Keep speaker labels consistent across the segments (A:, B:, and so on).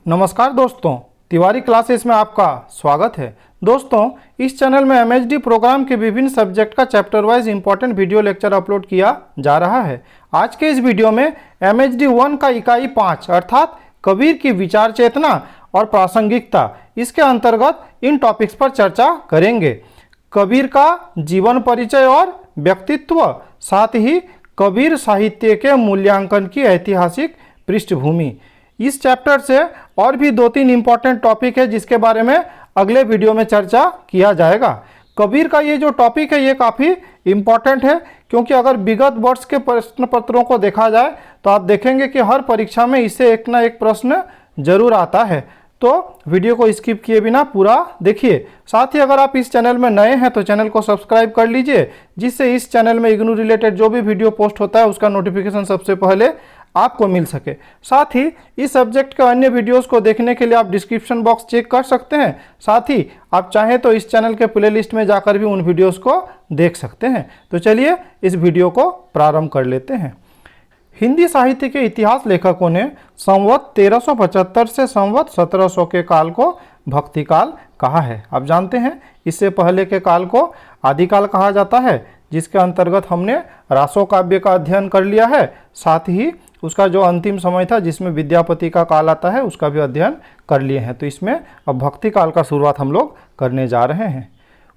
A: नमस्कार दोस्तों, तिवारी क्लासेस में आपका स्वागत है। दोस्तों, इस चैनल में एमएचडी प्रोग्राम के विभिन्न सब्जेक्ट का chapter wise important video lecture upload किया जा रहा है। आज के इस वीडियो में एमएचडी 1 का इकाई 5 अर्थात कबीर की विचार चेतना और प्रासंगिकता, इसके अंतर्गत इन टॉपिक्स पर चर्चा करेंगे। कबीर का जीवन परिचय और व्यक्तित्व, साथ ही कबीर साहित्य के मूल्यांकन की ऐतिहासिक पृष्ठभूमि। इस चैप्टर से और भी 2-3 इंपॉर्टेंट टॉपिक है जिसके बारे में अगले वीडियो में चर्चा किया जाएगा। कबीर का ये जो टॉपिक है ये काफ़ी इम्पॉर्टेंट है, क्योंकि अगर विगत वर्ष के प्रश्न पत्रों को देखा जाए तो आप देखेंगे कि हर परीक्षा में इससे एक ना एक प्रश्न जरूर आता है। तो वीडियो को स्किप किए बिना पूरा देखिए। साथ ही अगर आप इस चैनल में नए हैं तो चैनल को सब्सक्राइब कर लीजिए, जिससे इस चैनल में इग्नू रिलेटेड जो भी वीडियो पोस्ट होता है उसका नोटिफिकेशन सबसे पहले आपको मिल सके। साथ ही इस सब्जेक्ट के अन्य वीडियोस को देखने के लिए आप डिस्क्रिप्शन बॉक्स चेक कर सकते हैं। साथ ही आप चाहें तो इस चैनल के प्लेलिस्ट में जाकर भी उन वीडियोस को देख सकते हैं। तो चलिए इस वीडियो को प्रारंभ कर लेते हैं। हिंदी साहित्य के इतिहास लेखकों ने संवत 1375 से संवत 1700 के काल को भक्ति काल कहा है। आप जानते हैं इससे पहले के काल को आदिकाल कहा जाता है, जिसके अंतर्गत हमने रासो काव्य का अध्ययन कर लिया है। साथ ही उसका जो अंतिम समय था जिसमें विद्यापति का काल आता है उसका भी अध्ययन कर लिए हैं। तो इसमें अब भक्ति काल का शुरुआत हम लोग करने जा रहे हैं।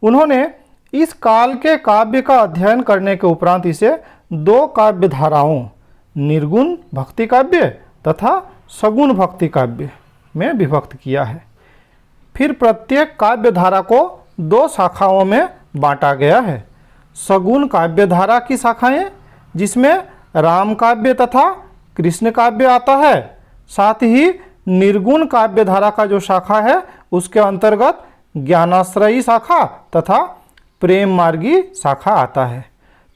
A: उन्होंने इस काल के काव्य का अध्ययन करने के उपरांत इसे 2 काव्य धाराओं, निर्गुण भक्ति काव्य तथा सगुण भक्ति काव्य में विभक्त किया है। फिर प्रत्येक काव्य धारा को 2 शाखाओं में बांटा गया है। सगुण काव्य धारा की शाखाएं, जिसमें राम काव्य तथा कृष्ण काव्य आता है। साथ ही निर्गुण काव्य धारा का जो शाखा है उसके अंतर्गत ज्ञानाश्रयी शाखा तथा प्रेम मार्गी शाखा आता है।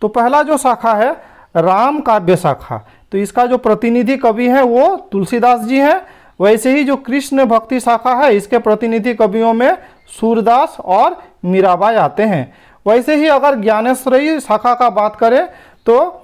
A: तो पहला जो शाखा है राम काव्य शाखा, तो इसका जो प्रतिनिधि कवि है वो तुलसीदास जी हैं। वैसे ही जो कृष्ण भक्ति शाखा है इसके प्रतिनिधि कवियों में सूरदास और मीराबाई आते हैं। वैसे ही अगर ज्ञानेश्वरी शाखा का बात करें तो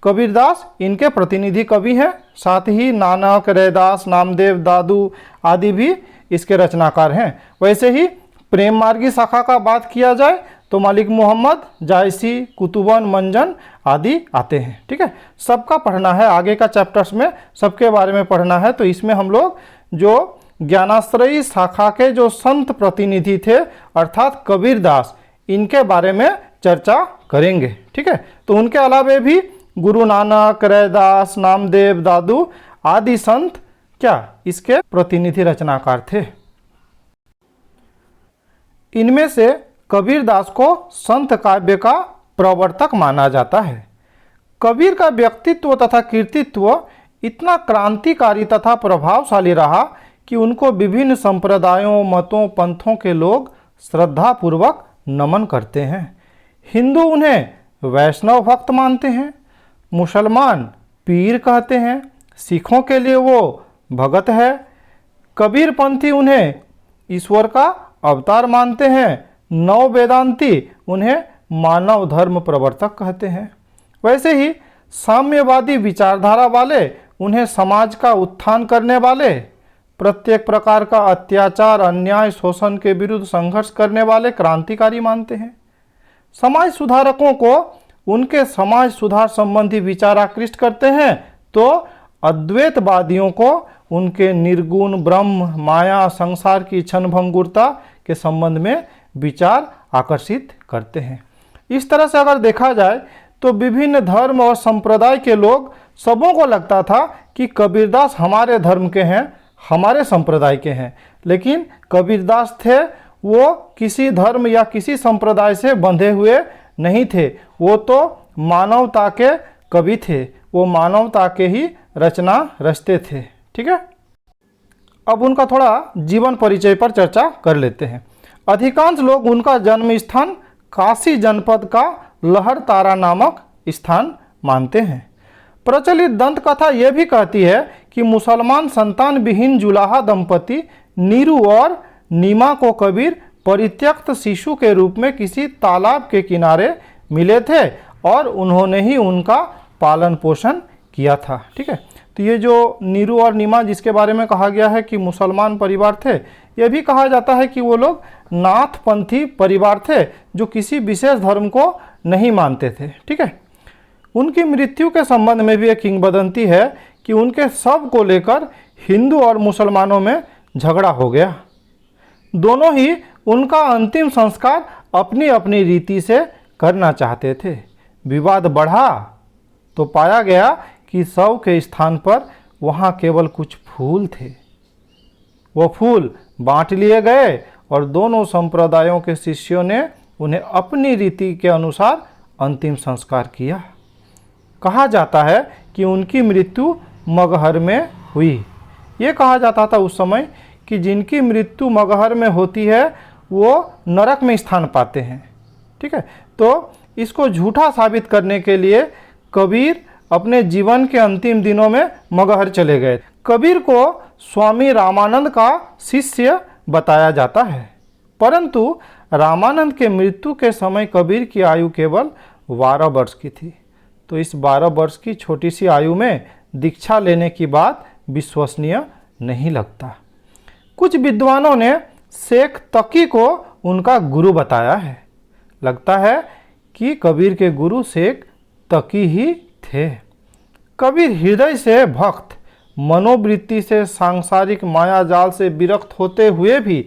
A: कबीरदास इनके प्रतिनिधि कवि हैं। साथ ही नानक, रैदास, नामदेव, दादू आदि भी इसके रचनाकार हैं। वैसे ही प्रेम मार्गी शाखा का बात किया जाए तो मलिक मोहम्मद, जायसी, कुतुबन, मंजन आदि आते हैं। ठीक है, सबका पढ़ना है, आगे का चैप्टर्स में सबके बारे में पढ़ना है। तो इसमें हम लोग जो ज्ञानाश्रयी शाखा के जो संत प्रतिनिधि थे अर्थात कबीरदास, इनके बारे में चर्चा करेंगे। ठीक है, तो उनके अलावा भी गुरु नानक, रैदास, नामदेव, दादू आदि संत क्या इसके प्रतिनिधि रचनाकार थे। इनमें से कबीरदास को संत काव्य का प्रवर्तक माना जाता है। कबीर का व्यक्तित्व तथा कृतित्व इतना क्रांतिकारी तथा प्रभावशाली रहा कि उनको विभिन्न संप्रदायों, मतों, पंथों के लोग श्रद्धापूर्वक नमन करते हैं। हिंदू उन्हें वैष्णव भक्त मानते हैं, मुसलमान पीर कहते हैं, सिखों के लिए वो भगत है, कबीरपंथी उन्हें ईश्वर का अवतार मानते हैं, नव वेदांती उन्हें मानव धर्म प्रवर्तक कहते हैं। वैसे ही साम्यवादी विचारधारा वाले उन्हें समाज का उत्थान करने वाले, प्रत्येक प्रकार का अत्याचार, अन्याय, शोषण के विरुद्ध संघर्ष करने वाले क्रांतिकारी मानते हैं। समाज सुधारकों को उनके समाज सुधार संबंधी विचार आकृष्ट करते हैं, तो अद्वैतवादियों को उनके निर्गुण ब्रह्म, माया, संसार की क्षणभंगुरता के संबंध में विचार आकर्षित करते हैं। इस तरह से अगर देखा जाए तो विभिन्न धर्म और संप्रदाय के लोग सबों को लगता था कि कबीरदास हमारे धर्म के हैं, हमारे संप्रदाय के हैं। लेकिन कबीरदास थे वो किसी धर्म या किसी संप्रदाय से बंधे हुए नहीं थे, वो तो मानवता के कवि थे, वो मानवता के ही रचना रचते थे। ठीक है, अब उनका थोड़ा जीवन परिचय पर चर्चा कर लेते हैं। अधिकांश लोग उनका जन्म स्थान काशी जनपद का लहर तारा नामक स्थान मानते हैं। प्रचलित दंत कथा यह भी कहती है कि मुसलमान संतान विहीन जुलाहा दंपति नीरू और नीमा को कबीर परित्यक्त शिशु के रूप में किसी तालाब के किनारे मिले थे और उन्होंने ही उनका पालन पोषण किया था। ठीक है, तो ये जो नीरू और नीमा जिसके बारे में कहा गया है कि मुसलमान परिवार थे, ये भी कहा जाता है कि वो लोग नाथपंथी परिवार थे जो किसी विशेष धर्म को नहीं मानते थे। ठीक है, उनकी मृत्यु के संबंध में भी एक किंवदंती है कि उनके शव को लेकर हिंदू और मुसलमानों में झगड़ा हो गया। दोनों ही उनका अंतिम संस्कार अपनी अपनी रीति से करना चाहते थे। विवाद बढ़ा तो पाया गया कि शव के स्थान पर वहाँ केवल कुछ फूल थे। वो फूल बांट लिए गए और दोनों संप्रदायों के शिष्यों ने उन्हें अपनी रीति के अनुसार अंतिम संस्कार किया। कहा जाता है कि उनकी मृत्यु मगहर में हुई। ये कहा जाता था उस समय कि जिनकी मृत्यु मगहर में होती है वो नरक में स्थान पाते हैं। ठीक है, तो इसको झूठा साबित करने के लिए कबीर अपने जीवन के अंतिम दिनों में मगहर चले गए। कबीर को स्वामी रामानंद का शिष्य बताया जाता है, परंतु रामानंद के मृत्यु के समय कबीर की आयु केवल 12 वर्ष की थी। तो इस 12 वर्ष की छोटी सी आयु में दीक्षा लेने की बात विश्वसनीय नहीं लगता। कुछ विद्वानों ने शेख तकी को उनका गुरु बताया है। लगता है कि कबीर के गुरु शेख तकी ही थे। कबीर हृदय से भक्त, मनोवृत्ति से सांसारिक माया जाल से विरक्त होते हुए भी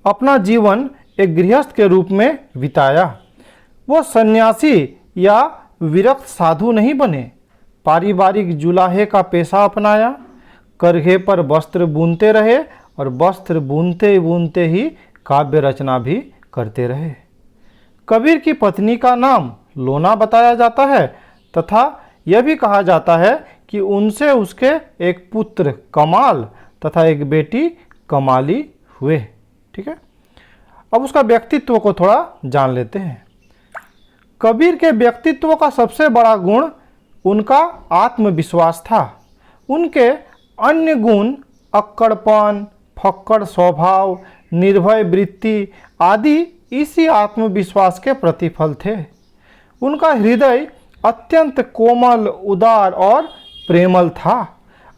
A: अपना जीवन एक गृहस्थ के रूप में बिताया। वो सन्यासी या विरक्त साधु नहीं बने, पारिवारिक जुलाहे का पेशा अपनाया, करघे पर वस्त्र बुनते रहे और वस्त्र बुनते बुनते ही काव्य रचना भी करते रहे। कबीर की पत्नी का नाम लोना बताया जाता है तथा यह भी कहा जाता है कि उनसे उसके एक पुत्र कमाल तथा एक बेटी कमाली हुए। ठीक है, अब उसका व्यक्तित्व को थोड़ा जान लेते हैं। कबीर के व्यक्तित्व का सबसे बड़ा गुण उनका आत्मविश्वास था। उनके अन्य गुण अक्कड़पन, फक्कड़ स्वभाव, निर्भय वृत्ति आदि इसी आत्मविश्वास के प्रतिफल थे। उनका हृदय अत्यंत कोमल, उदार और प्रेमल था।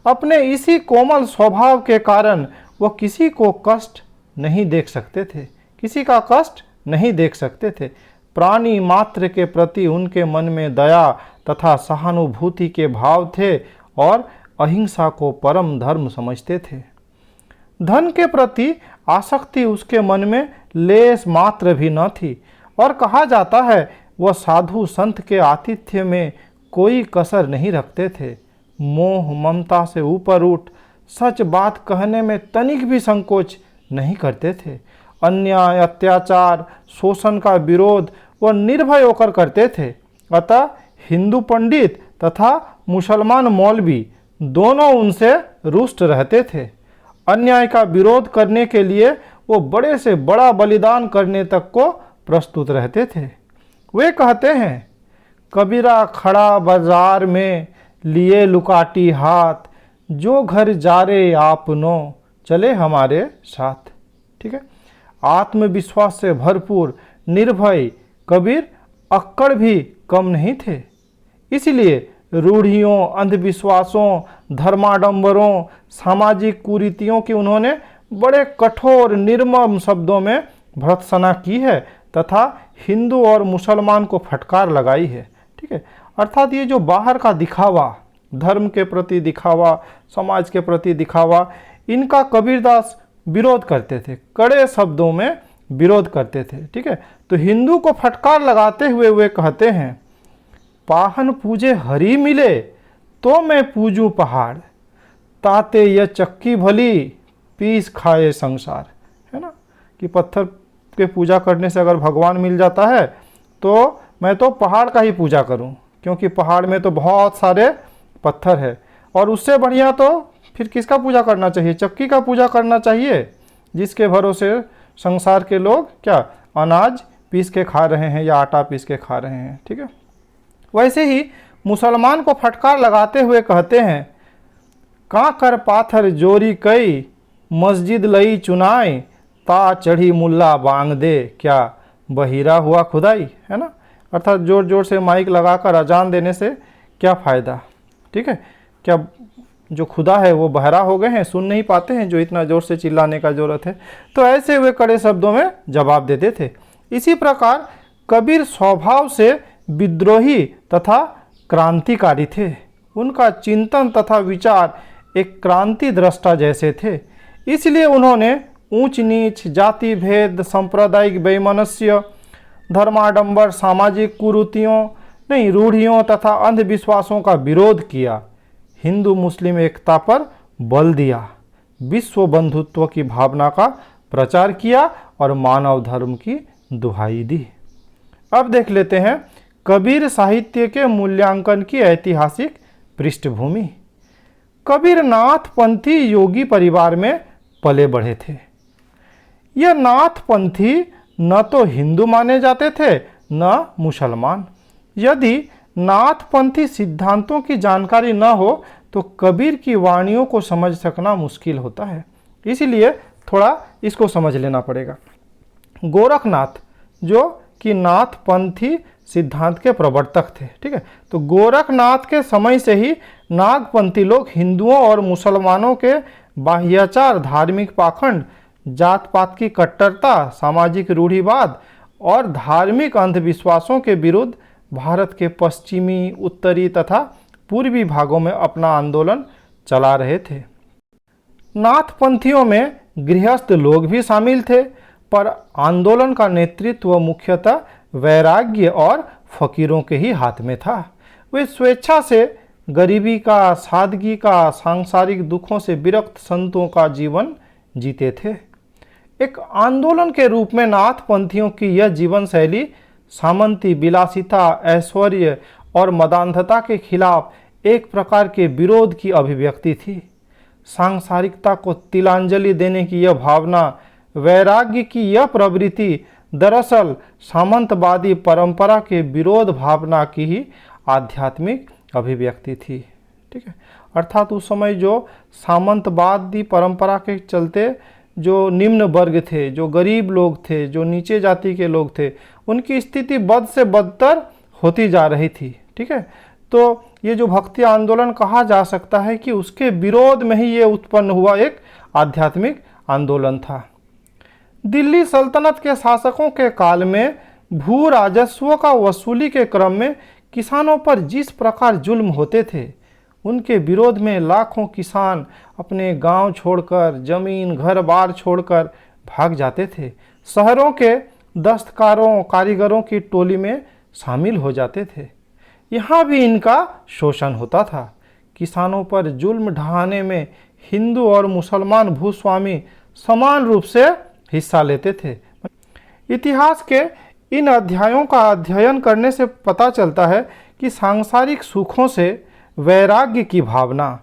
A: अपने इसी कोमल स्वभाव के कारण वह किसी को कष्ट नहीं देख सकते थे, किसी का कष्ट नहीं देख सकते थे। प्राणी मात्र के प्रति उनके मन में दया तथा सहानुभूति के भाव थे और अहिंसा को परम धर्म समझते थे। धन के प्रति आसक्ति उसके मन में लेस मात्र भी न थी और कहा जाता है वह साधु संत के आतिथ्य में कोई कसर नहीं रखते थे। मोह ममता से ऊपर उठ सच बात कहने में तनिक भी संकोच नहीं करते थे। अन्याय, अत्याचार, शोषण का विरोध वह निर्भय होकर करते थे। अतः हिंदू पंडित तथा मुसलमान मौलवी दोनों उनसे रुष्ट रहते थे। अन्याय का विरोध करने के लिए वो बड़े से बड़ा बलिदान करने तक को प्रस्तुत रहते थे। वे कहते हैं, कबीरा खड़ा बाजार में लिए लुकाटी हाथ, जो घर जा रे आपनो चले हमारे साथ। ठीक है, आत्मविश्वास से भरपूर निर्भय कबीर अक्कड़ भी कम नहीं थे। इसलिए रूढ़ियों, अंधविश्वासों, धर्माडंबरों, सामाजिक कुरीतियों की उन्होंने बड़े कठोर निर्मम शब्दों में भर्त्सना की है तथा हिंदू और मुसलमान को फटकार लगाई है। ठीक है, अर्थात ये जो बाहर का दिखावा, धर्म के प्रति दिखावा, समाज के प्रति दिखावा, इनका कबीरदास विरोध करते थे, कड़े शब्दों में विरोध करते थे। ठीक है, तो हिंदू को फटकार लगाते हुए वे कहते हैं, पाहन पूजे हरि मिले तो मैं पूजू पहाड़, ताते यह चक्की भली पीस खाए संसार। है ना, कि पत्थर के पूजा करने से अगर भगवान मिल जाता है तो मैं तो पहाड़ का ही पूजा करूं, क्योंकि पहाड़ में तो बहुत सारे पत्थर है। और उससे बढ़िया तो फिर किसका पूजा करना चाहिए? चक्की का पूजा करना चाहिए, जिसके भरोसे संसार के लोग क्या अनाज पीस के खा रहे हैं या आटा पीस के खा रहे हैं। ठीक है, वैसे ही मुसलमान को फटकार लगाते हुए कहते हैं, काकर पाथर जोरी कई मस्जिद लई चुनाए, ता चढ़ी मुल्ला बांग दे क्या बहिरा हुआ खुदाई। है ना, अर्थात जोर जोर से माइक लगाकर अजान देने से क्या फ़ायदा। ठीक है, क्या जो खुदा है वो बहरा हो गए हैं, सुन नहीं पाते हैं जो इतना ज़ोर से चिल्लाने का ज़रूरत है। तो ऐसे वे कड़े शब्दों में जवाब देते थे। इसी प्रकार कबीर स्वभाव से विद्रोही तथा क्रांतिकारी थे। उनका चिंतन तथा विचार एक क्रांति दृष्टा जैसे थे। इसलिए उन्होंने ऊंच नीच, जाति भेद, सांप्रदायिक वैमनस्य, धर्माडंबर, सामाजिक कुरीतियों नहीं रूढ़ियों तथा अंधविश्वासों का विरोध किया, हिंदू मुस्लिम एकता पर बल दिया, विश्व बंधुत्व की भावना का प्रचार किया और मानव धर्म की दुहाई दी। अब देख लेते हैं कबीर साहित्य के मूल्यांकन की ऐतिहासिक पृष्ठभूमि। कबीर नाथपंथी योगी परिवार में पले बढ़े थे। यह नाथपंथी न तो हिंदू माने जाते थे न मुसलमान। यदि नाथपंथी सिद्धांतों की जानकारी न हो तो कबीर की वाणियों को समझ सकना मुश्किल होता है। इसलिए थोड़ा इसको समझ लेना पड़ेगा। गोरखनाथ जो कि नाथपंथी सिद्धांत के प्रवर्तक थे, ठीक है। तो गोरखनाथ के समय से ही नागपंथी लोग हिंदुओं और मुसलमानों के बाह्याचार, धार्मिक पाखंड, जात पात की कट्टरता, सामाजिक रूढ़िवाद और धार्मिक अंधविश्वासों के विरुद्ध भारत के पश्चिमी, उत्तरी तथा पूर्वी भागों में अपना आंदोलन चला रहे थे। नाथपंथियों में गृहस्थ लोग भी शामिल थे, पर आंदोलन का नेतृत्व मुख्यतः वैराग्य और फकीरों के ही हाथ में था। वे स्वेच्छा से गरीबी का, सादगी का, सांसारिक दुखों से विरक्त संतों का जीवन जीते थे। एक आंदोलन के रूप में नाथपंथियों की यह जीवन शैली सामंती, विलासिता, ऐश्वर्य और मदान्धता के खिलाफ एक प्रकार के विरोध की अभिव्यक्ति थी। सांसारिकता को तिलांजलि देने की यह भावना, वैराग्य की यह प्रवृत्ति दरअसल सामंतवादी परंपरा के विरोध भावना की ही आध्यात्मिक अभिव्यक्ति थी, ठीक है। अर्थात उस समय जो सामंतवादी परंपरा के चलते जो निम्न वर्ग थे, जो गरीब लोग थे, जो नीचे जाति के लोग थे, उनकी स्थिति बद से बदतर होती जा रही थी, ठीक है। तो ये जो भक्ति आंदोलन कहा जा सकता है कि उसके विरोध में ही ये उत्पन्न हुआ एक आध्यात्मिक आंदोलन था। दिल्ली सल्तनत के शासकों के काल में भू राजस्व का वसूली के क्रम में किसानों पर जिस प्रकार जुल्म होते थे, उनके विरोध में लाखों किसान अपने गांव छोड़कर, जमीन घर बार छोड़कर भाग जाते थे। शहरों के दस्तकारों, कारीगरों की टोली में शामिल हो जाते थे। यहाँ भी इनका शोषण होता था। किसानों पर जुल्म ढहाने में हिंदू और मुसलमान भूस्वामी समान रूप से हिस्सा लेते थे। इतिहास के इन अध्यायों का अध्ययन करने से पता चलता है कि सांसारिक सुखों से वैराग्य की भावना,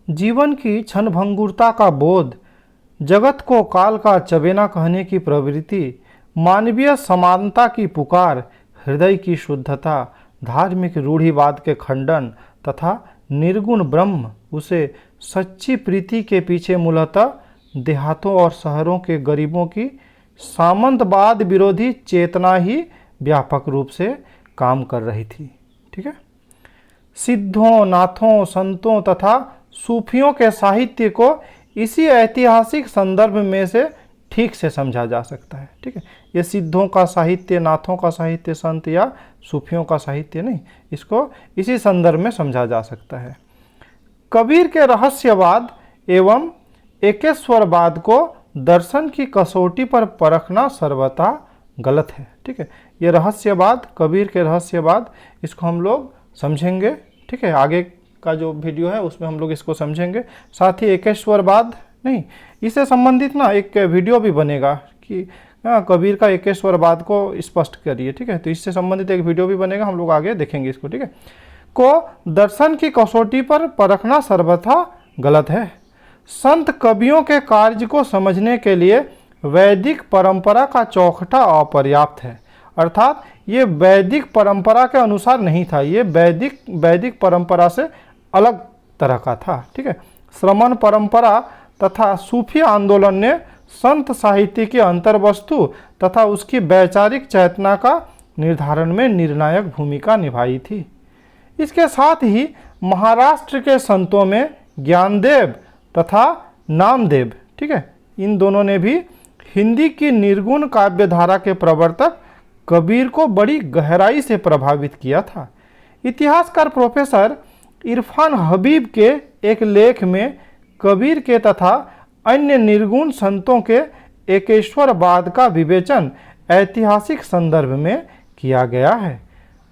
A: जीवन की क्षणभंगुरता का बोध, जगत को काल का चबेना कहने की प्रवृत्ति, मानवीय समानता की पुकार, हृदय की शुद्धता, धार्मिक रूढ़िवाद के खंडन तथा निर्गुण ब्रह्म, उसे सच्ची प्रीति के पीछे मूलतः देहातों और शहरों के गरीबों की सामंतवाद विरोधी चेतना ही व्यापक रूप से काम कर रही थी, ठीक है। सिद्धों, नाथों, संतों तथा सूफियों के साहित्य को इसी ऐतिहासिक संदर्भ में से ठीक से समझा जा सकता है, ठीक है। ये सिद्धों का साहित्य, नाथों का साहित्य, संत या सूफियों का साहित्य नहीं, इसको इसी संदर्भ में समझा जा सकता है। कबीर के रहस्यवाद एवं एकेश्वरवाद को दर्शन की कसौटी पर परखना सर्वथा गलत है, ठीक है। ये रहस्यवाद, कबीर के रहस्यवाद, इसको हम लोग समझेंगे, ठीक है। आगे का जो वीडियो है उसमें हम लोग इसको समझेंगे। साथ ही एकेश्वरवाद नहीं, इससे संबंधित ना एक वीडियो भी बनेगा कि कबीर का एकेश्वरवाद को स्पष्ट करिए, ठीक है। तो इससे संबंधित एक वीडियो भी बनेगा, हम लोग आगे देखेंगे इसको, ठीक है। को दर्शन की कसौटी पर परखना सर्वथा गलत है। संत कवियों के कार्य को समझने के लिए वैदिक परंपरा का चौखटा अपर्याप्त है। अर्थात ये वैदिक परंपरा के अनुसार नहीं था, ये वैदिक परंपरा से अलग तरह का था, ठीक है। श्रमण परंपरा तथा सूफी आंदोलन ने संत साहित्य की अंतर्वस्तु तथा उसकी वैचारिक चेतना का निर्धारण में निर्णायक भूमिका निभाई थी। इसके साथ ही महाराष्ट्र के संतों में ज्ञानदेव तथा नामदेव, ठीक है, इन दोनों ने भी हिंदी की निर्गुण काव्य धारा के प्रवर्तक कबीर को बड़ी गहराई से प्रभावित किया था। इतिहासकार प्रोफेसर इरफान हबीब के एक लेख में कबीर के तथा अन्य निर्गुण संतों के एकेश्वरवाद का विवेचन ऐतिहासिक संदर्भ में किया गया है।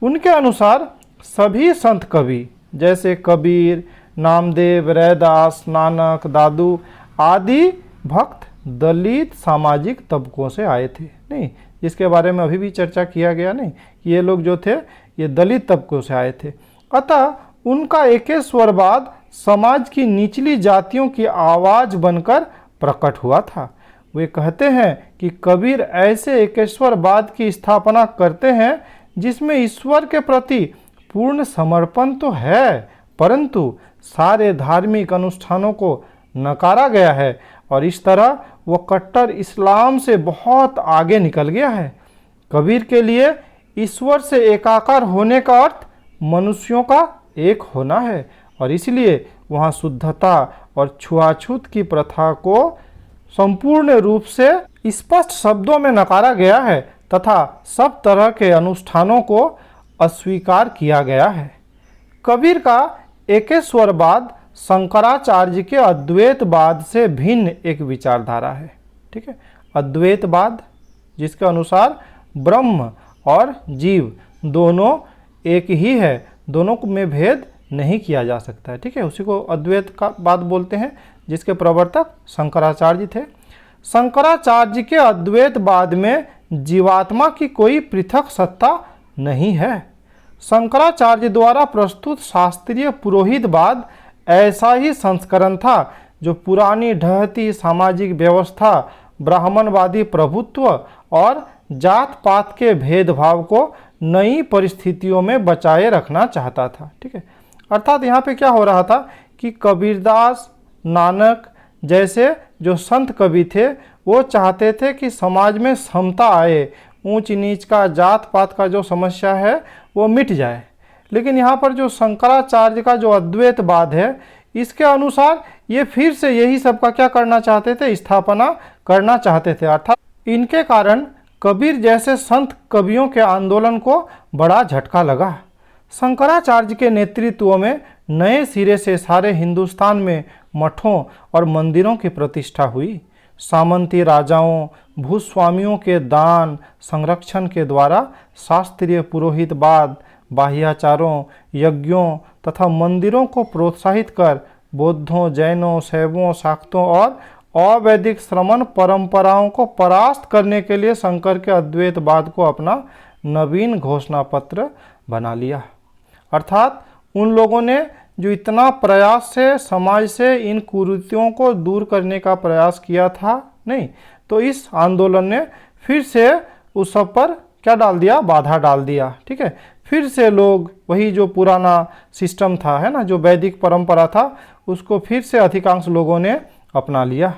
A: उनके अनुसार सभी संत कवि जैसे कबीर, नामदेव, रैदास, नानक, दादू आदि भक्त दलित सामाजिक तबकों से आए थे, नहीं, जिसके बारे में अभी भी चर्चा किया गया, नहीं, ये लोग जो थे ये दलित तबकों से आए थे। अतः उनका एकेश्वरवाद समाज की निचली जातियों की आवाज़ बनकर प्रकट हुआ था। वे कहते हैं कि कबीर ऐसे एकेश्वरवाद की स्थापना करते हैं जिसमें ईश्वर के प्रति पूर्ण समर्पण तो है, परंतु सारे धार्मिक अनुष्ठानों को नकारा गया है और इस तरह वह कट्टर इस्लाम से बहुत आगे निकल गया है। कबीर के लिए ईश्वर से एकाकार होने का अर्थ मनुष्यों का एक होना है और इसलिए वहाँ शुद्धता और छुआछूत की प्रथा को संपूर्ण रूप से स्पष्ट शब्दों में नकारा गया है तथा सब तरह के अनुष्ठानों को अस्वीकार किया गया है। कबीर का एकेश्वरवाद शंकराचार्य के अद्वैतवाद से भिन्न एक विचारधारा है, ठीक है। अद्वैतवाद जिसके अनुसार ब्रह्म और जीव दोनों एक ही है, दोनों में भेद नहीं किया जा सकता है, ठीक है, उसी को अद्वैत का बात बोलते हैं, जिसके प्रवर्तक शंकराचार्य थे। शंकराचार्य के अद्वैतवाद में जीवात्मा की कोई पृथक सत्ता नहीं है। शंकराचार्य द्वारा प्रस्तुत शास्त्रीय पुरोहितवाद ऐसा ही संस्करण था जो पुरानी ढहती सामाजिक व्यवस्था, ब्राह्मणवादी प्रभुत्व और जात पात के भेदभाव को नई परिस्थितियों में बचाए रखना चाहता था, ठीक है। अर्थात यहाँ पे क्या हो रहा था कि कबीरदास, नानक जैसे जो संत कवि थे वो चाहते थे कि समाज में समता आए, ऊंच नीच का, जात पात का जो समस्या है वो मिट जाए। लेकिन यहाँ पर जो शंकराचार्य का जो अद्वैतवाद है इसके अनुसार ये फिर से यही सब का क्या करना चाहते थे, स्थापना करना चाहते थे। अर्थात इनके कारण कबीर जैसे संत कवियों के आंदोलन को बड़ा झटका लगा। शंकराचार्य के नेतृत्व में नए सिरे से सारे हिंदुस्तान में मठों और मंदिरों की प्रतिष्ठा हुई। सामंती राजाओं, भूस्वामियों के दान संरक्षण के द्वारा शास्त्रीय पुरोहितवाद, बाह्याचारों, यज्ञों तथा मंदिरों को प्रोत्साहित कर बौद्धों, जैनों, शैवों, शाक्तों और अवैदिक श्रमण परंपराओं को परास्त करने के लिए शंकर के अद्वैतवाद को अपना नवीन घोषणा पत्र बना लिया। अर्थात उन लोगों ने जो इतना प्रयास से समाज से इन कुरीतियों को दूर करने का प्रयास किया था, नहीं, तो इस आंदोलन ने फिर से उस सब पर क्या डाल दिया, बाधा डाल दिया, ठीक है। फिर से लोग वही जो पुराना सिस्टम था, है ना, जो वैदिक परंपरा था, उसको फिर से अधिकांश लोगों ने अपना लिया।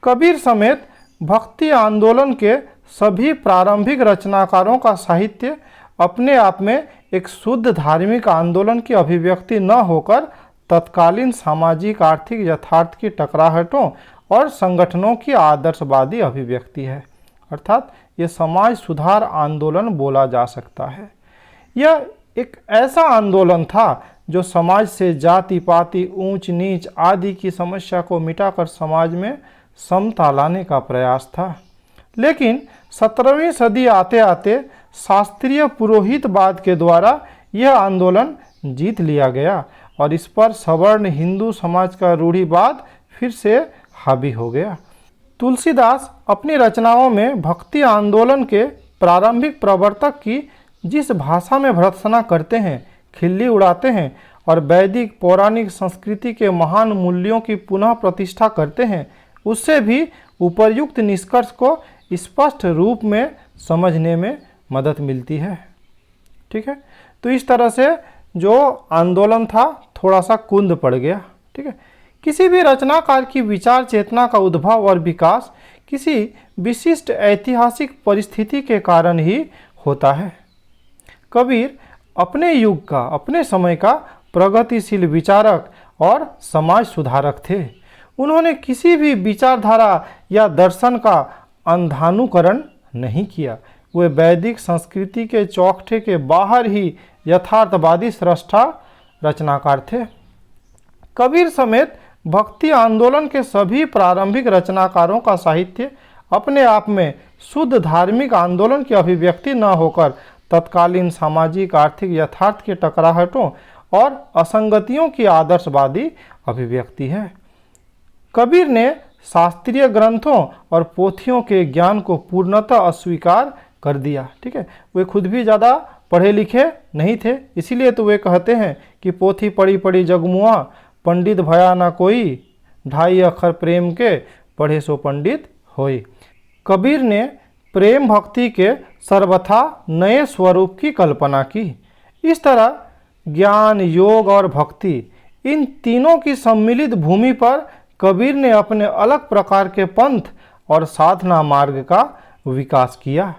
A: कबीर समेत भक्ति आंदोलन के सभी प्रारंभिक रचनाकारों का साहित्य अपने आप में एक शुद्ध धार्मिक आंदोलन की अभिव्यक्ति न होकर तत्कालीन सामाजिक आर्थिक यथार्थ की टकराहटों और संगठनों की आदर्शवादी अभिव्यक्ति है। अर्थात ये समाज सुधार आंदोलन बोला जा सकता है। यह एक ऐसा आंदोलन था जो समाज से जाति पाति, ऊंच नीच आदि की समस्या को मिटाकर समाज में समता लाने का प्रयास था। लेकिन 17वीं सदी आते आते शास्त्रीय पुरोहितवाद के द्वारा यह आंदोलन जीत लिया गया और इस पर सवर्ण हिंदू समाज का रूढ़िवाद फिर से हावी हो गया। तुलसीदास अपनी रचनाओं में भक्ति आंदोलन के प्रारंभिक प्रवर्तक की जिस भाषा में भर्त्सना करते हैं, खिल्ली उड़ाते हैं और वैदिक पौराणिक संस्कृति के महान मूल्यों की पुनः प्रतिष्ठा करते हैं, उससे भी उपर्युक्त निष्कर्ष को स्पष्ट रूप में समझने में मदद मिलती है, ठीक है। तो इस तरह से जो आंदोलन था थोड़ा सा कुंद पड़ गया, ठीक है। किसी भी रचनाकार की विचार चेतना का उद्भव और विकास किसी विशिष्ट ऐतिहासिक परिस्थिति के कारण ही होता है। कबीर अपने युग का, अपने समय का प्रगतिशील विचारक और समाज सुधारक थे। उन्होंने किसी भी विचारधारा या दर्शन का अंधानुकरण नहीं किया। वे वैदिक संस्कृति के चौखटे के बाहर ही यथार्थवादी स्रष्टा रचनाकार थे। कबीर समेत भक्ति आंदोलन के सभी प्रारंभिक रचनाकारों का साहित्य अपने आप में शुद्ध धार्मिक आंदोलन की अभिव्यक्ति न होकर तत्कालीन सामाजिक आर्थिक यथार्थ के टकराहटों और असंगतियों की आदर्शवादी अभिव्यक्ति है। कबीर ने शास्त्रीय ग्रंथों और पोथियों के ज्ञान को पूर्णतः अस्वीकार कर दिया। ठीक है, वे खुद भी ज़्यादा पढ़े लिखे नहीं थे, इसीलिए तो वे कहते हैं कि पोथी पढ़ी पढ़ी जगमुआ, पंडित भया ना कोई, ढाई अक्षर प्रेम के, पढ़े सो पंडित होई। कबीर ने प्रेम भक्ति के सर्वथा नए स्वरूप की कल्पना की। इस तरह ज्ञान, योग और भक्ति, इन तीनों की सम्मिलित भूमि पर कबीर ने अपने अलग प्रकार के पंथ और साधना मार्ग का विकास किया।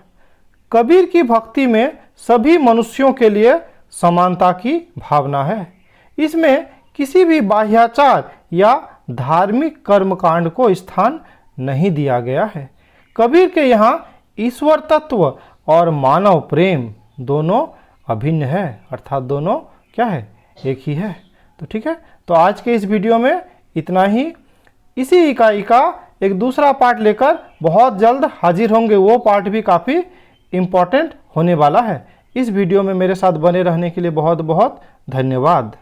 A: कबीर की भक्ति में सभी मनुष्यों के लिए समानता की भावना है। इसमें किसी भी बाह्याचार या धार्मिक कर्मकांड को स्थान नहीं दिया गया है। कबीर के यहाँ ईश्वर तत्व और मानव प्रेम दोनों अभिन्न है, अर्थात दोनों क्या है, एक ही है। तो ठीक है, तो आज के इस वीडियो में इतना ही। इसी इकाई का एक दूसरा पार्ट लेकर बहुत जल्द हाजिर होंगे। वो पार्ट भी काफ़ी इम्पॉर्टेंट होने वाला है। इस वीडियो में मेरे साथ बने रहने के लिए बहुत बहुत धन्यवाद।